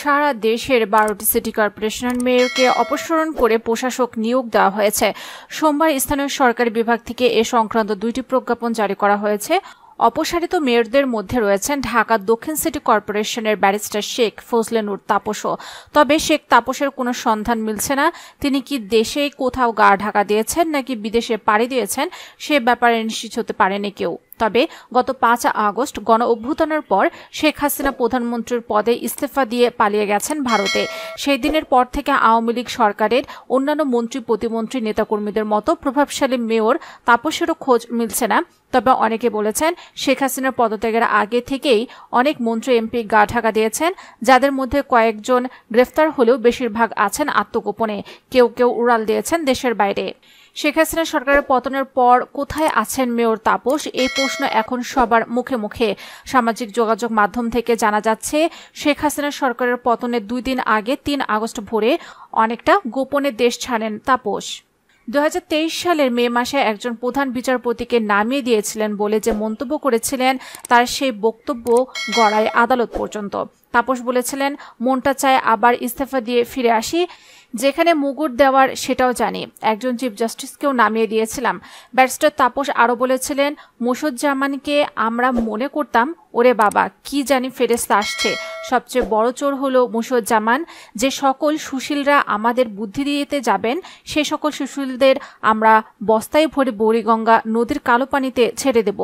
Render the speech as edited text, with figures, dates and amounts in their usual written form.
সারা দেশের 12টি সিটি কর্পোরেশনের মেয়রকে অপসারণ করে প্রশাসক নিয়োগ দেওয়া হয়েছে। সোমবার স্থানীয় সরকারি বিভাগ থেকে এ সংক্রান্ত 2টি প্রজ্ঞাপন জারি করা হয়েছে। অপসারিত মেয়রদের মধ্যে রয়েছেন ঢাকা দক্ষিণ সিটি কর্পোরেশনের ব্যারিস্টার শেখ ফজলে নূর তাপসও। তবে শেখ তাপসের কোনো সন্ধান মিলছে না। তিনি কি দেশেই কোথাও গা ঢাকা দিয়েছেন নাকি বিদেশে পাড়ি দিয়েছেন সে ব্যাপারে নিশ্চিত হতে পারেনি কেউ। তবে গত 5 আগস্ট গণ অভ্যুত্থানের পর শেখ হাসিনা প্রধানমন্ত্রীর পদে ইস্তফা দিয়ে পালিয়ে গেছেন ভারতে। সেই দিনের পর থেকে আওয়ামী লীগ সরকারের অন্যান্য মন্ত্রী প্রতিমন্ত্রী নেতাকর্মীদের মতো প্রভাবশালী মেয়র তাপসেরও খোঁজ মিলছে না। তবে অনেকে বলেছেন শেখ হাসিনার পদত্যাগের আগে থেকেই অনেক মন্ত্রী এমপি গা ঢাকা দিয়েছেন, যাদের মধ্যে কয়েকজন গ্রেফতার হলেও বেশিরভাগ আছেন আত্মগোপনে। কেউ কেউ উড়াল দিয়েছেন দেশের বাইরে। শেখ হাসিনা সরকারের পতনের পর কোথায় আছেন মেয়র তাপস, এই প্রশ্ন এখন সবার মুখে মুখে। সামাজিক যোগাযোগ মাধ্যম থেকে জানা যাচ্ছে, শেখ হাসিনা সরকারের পতনের 2 দিন আগে 3 আগস্ট ভোরে অনেকটা গোপনে দেশ ছাড়েন তাপস। 2023 সালের মে মাসে একজন প্রধান বিচারপতিকে নামিয়ে দিয়েছিলেন বলে যে মন্তব্য করেছিলেন, তার সেই বক্তব্য গড়ায় আদালত পর্যন্ত। তাপস বলেছিলেন, মনটা চায় আবার ইস্তফা দিয়ে ফিরে আসি, যেখানে মুগুর দেওয়ার সেটাও জানি। একজন চিফ জাস্টিসকেও নামিয়ে দিয়েছিলাম। ব্যারিস্টার তাপস আরও বলেছিলেন, মুসুজ্জামানকে আমরা মনে করতাম ওরে বাবা কি জানি ফেরেশতা আসছে। সবচেয়ে বড় চোর হলো মুসুজ্জামান। যে সকল সুশীলরা আমাদের বুদ্ধি দিতে যাবেন, সে সকল সুশীলদের আমরা বস্তায় ভরে বুড়িগঙ্গা নদীর কালো পানিতে ছেড়ে দেব।